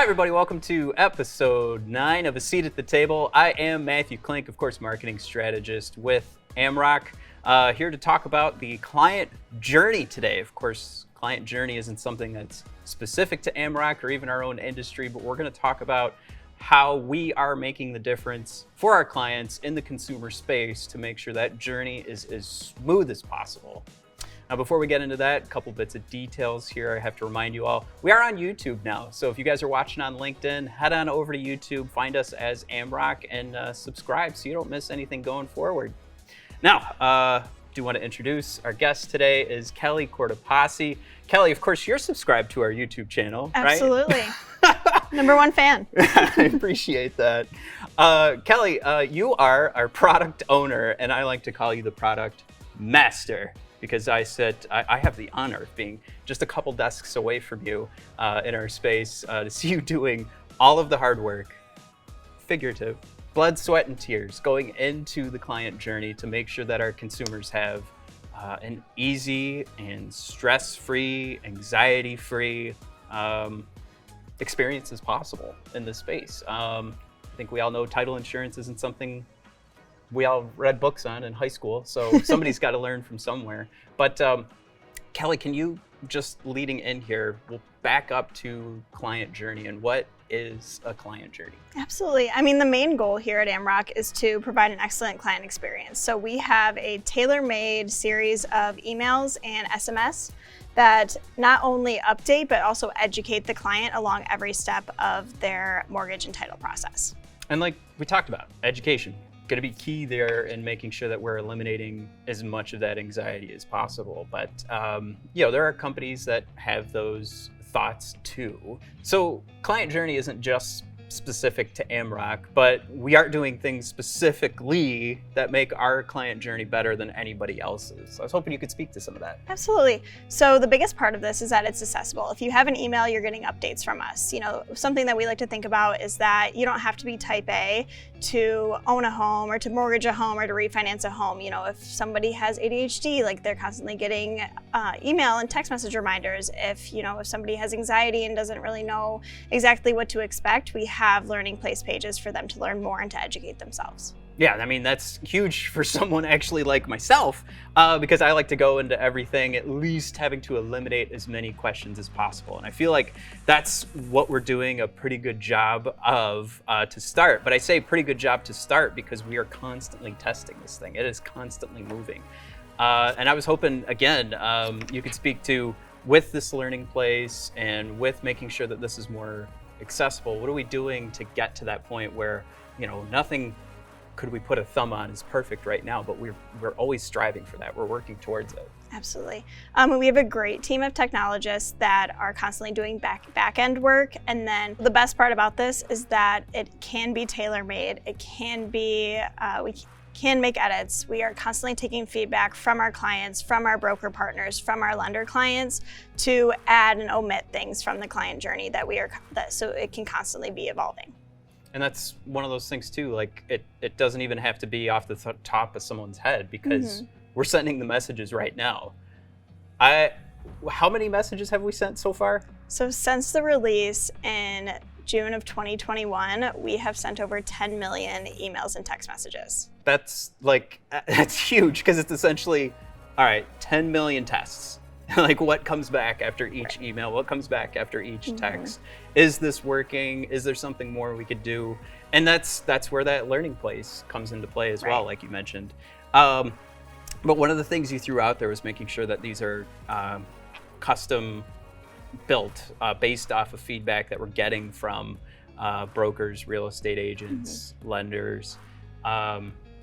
Hi, everybody. Welcome to episode 9 of A Seat at the Table. I am Matthew Klink, of course, marketing strategist with Amrock, here to talk about the client journey today. Of course, client journey isn't something that's specific to Amrock or even our own industry, but we're going to talk about how we are making the difference for our clients in the consumer space to make sure that journey is as smooth as possible. Now, before we get into that, a couple bits of details here. I have to remind you all, we are on YouTube now. So if you guys are watching on LinkedIn, head on over to YouTube, find us as Amrock, and subscribe so you don't miss anything going forward. Now, do want to introduce our guest today is Kelli Cortopassi. Kelli, of course, you're subscribed to our YouTube channel, Absolutely. Right? Number one fan. I appreciate that. Kelli, you are our product owner, and I like to call you the product master, because I have the honor of being just a couple desks away from you in our space to see you doing all of the hard work, figurative, blood, sweat, and tears, going into the client journey to make sure that our consumers have an easy and stress-free, anxiety-free experience as possible in this space. I think we all know title insurance isn't something we all read books on in high school, so somebody's got to learn from somewhere. But Kelli, can you, just leading in here, we'll back up to client journey, and what is a client journey? Absolutely. I mean, the main goal here at Amrock is to provide an excellent client experience. So we have a tailor-made series of emails and SMS that not only update, but also educate the client along every step of their mortgage and title process. And like we talked about, education. Going to be key there in making sure that we're eliminating as much of that anxiety as possible. But there are companies that have those thoughts too. So client journey isn't just specific to Amrock, but we are doing things specifically that make our client journey better than anybody else's. So I was hoping you could speak to some of that. Absolutely. So the biggest part of this is that it's accessible. If you have an email, you're getting updates from us. You know, something that we like to think about is that you don't have to be type A to own a home or to mortgage a home or to refinance a home. You know, if somebody has ADHD, like they're constantly getting email and text message reminders. If somebody has anxiety and doesn't really know exactly what to expect, we have learning place pages for them to learn more and to educate themselves. Yeah, I mean, that's huge for someone actually like myself, because I like to go into everything at least having to eliminate as many questions as possible. And I feel like that's what we're doing a pretty good job of to start. But I say pretty good job to start because we are constantly testing this thing. It is constantly moving. And I was hoping, again, you could speak to, with this learning place and with making sure that this is more accessible, what are we doing to get to that point where, nothing could we put a thumb on is perfect right now, but we're always striving for that. We're working towards it. Absolutely. We have a great team of technologists that are constantly doing back-end work. And then the best part about this is that it can be tailor-made. It can be, we can make edits. We are constantly taking feedback from our clients, from our broker partners, from our lender clients to add and omit things from the client journey so it can constantly be evolving. And that's one of those things too, like it doesn't even have to be off the top of someone's head, because we're sending the messages right now. How many messages have we sent so far? So since the release in June of 2021, we have sent over 10 million emails and text messages. That's huge, because it's essentially, all right, 10 million tests. Like, what comes back after each email? What comes back after each text? Is this working? Is there something more we could do? And that's where that learning place comes into play as well, like you mentioned. But one of the things you threw out there was making sure that these are custom built based off of feedback that we're getting from brokers, real estate agents, lenders.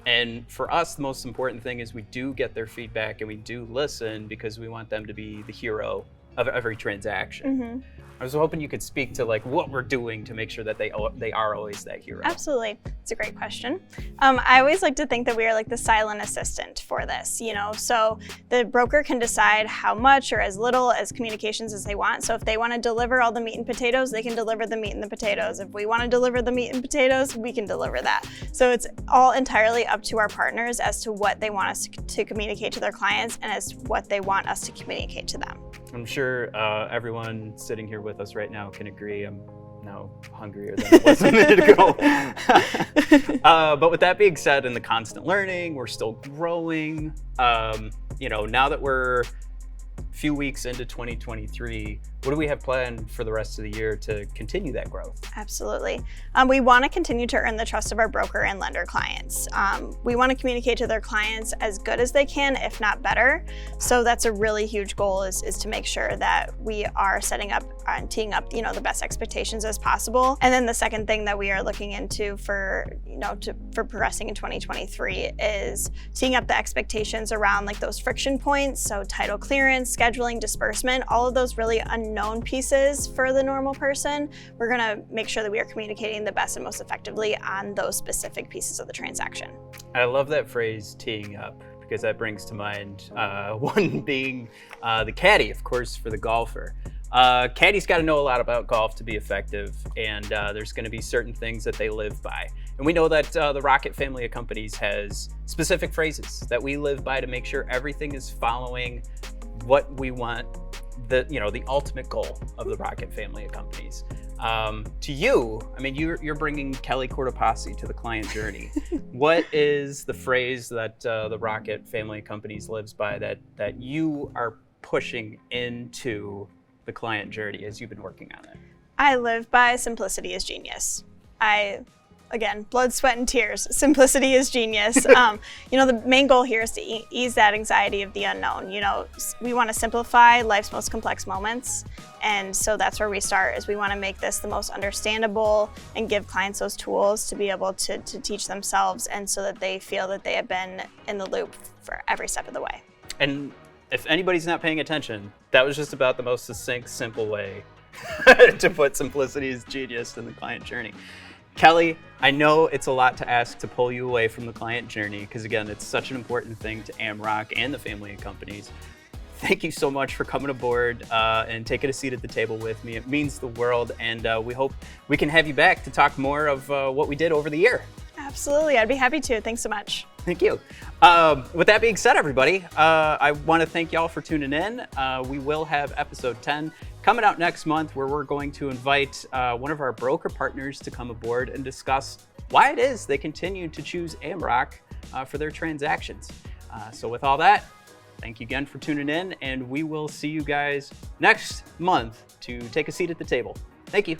And for us, the most important thing is we do get their feedback and we do listen, because we want them to be the hero of every transaction. I was hoping you could speak to what we're doing to make sure that they are always that hero. Absolutely. It's a great question. I always like to think that we are like the silent assistant for this, so the broker can decide how much or as little as communications as they want. So if they want to deliver all the meat and potatoes, they can deliver the meat and the potatoes. If we want to deliver the meat and potatoes, we can deliver that. So it's all entirely up to our partners as to what they want us to communicate to their clients and as what they want us to communicate to them. I'm sure everyone sitting here with us right now can agree. I'm now hungrier than it was a minute ago. But with that being said, in the constant learning, we're still growing. Now that we're few weeks into 2023, what do we have planned for the rest of the year to continue that growth? Absolutely. We want to continue to earn the trust of our broker and lender clients. We want to communicate to their clients as good as they can, if not better. So that's a really huge goal is to make sure that we are setting up and teeing up, the best expectations as possible. And then the second thing that we are looking into for progressing in 2023 is teeing up the expectations around like those friction points. So title clearance, scheduling, disbursement, all of those really unknown pieces for the normal person. We're going to make sure that we are communicating the best and most effectively on those specific pieces of the transaction. I love that phrase, teeing up, because that brings to mind one being the caddy, of course, for the golfer. Caddy's got to know a lot about golf to be effective, and there's going to be certain things that they live by. And we know that the Rocket family of companies has specific phrases that we live by to make sure everything is following what we want, the ultimate goal of the Rocket family of companies. To you, you're bringing Kelli Cortopassi to the client journey. What is the phrase that the Rocket family of companies lives by that you are pushing into the client journey as you've been working on it? I live by simplicity is genius. Again, blood, sweat, and tears. Simplicity is genius. The main goal here is to ease that anxiety of the unknown. We want to simplify life's most complex moments. And so that's where we start, is we want to make this the most understandable and give clients those tools to be able to teach themselves, and so that they feel that they have been in the loop for every step of the way. And if anybody's not paying attention, that was just about the most succinct, simple way to put simplicity is genius in the client journey. Kelli, I know it's a lot to ask to pull you away from the client journey, because again, it's such an important thing to Amrock and the family of companies. Thank you so much for coming aboard and taking a seat at the table with me. It means the world, and we hope we can have you back to talk more of what we did over the year. Absolutely, I'd be happy to. Thanks so much. Thank you. With that being said, everybody, I want to thank y'all for tuning in. We will have episode 10 coming out next month, where we're going to invite one of our broker partners to come aboard and discuss why it is they continue to choose Amrock for their transactions. So with all that, thank you again for tuning in, and we will see you guys next month to take a seat at the table. Thank you.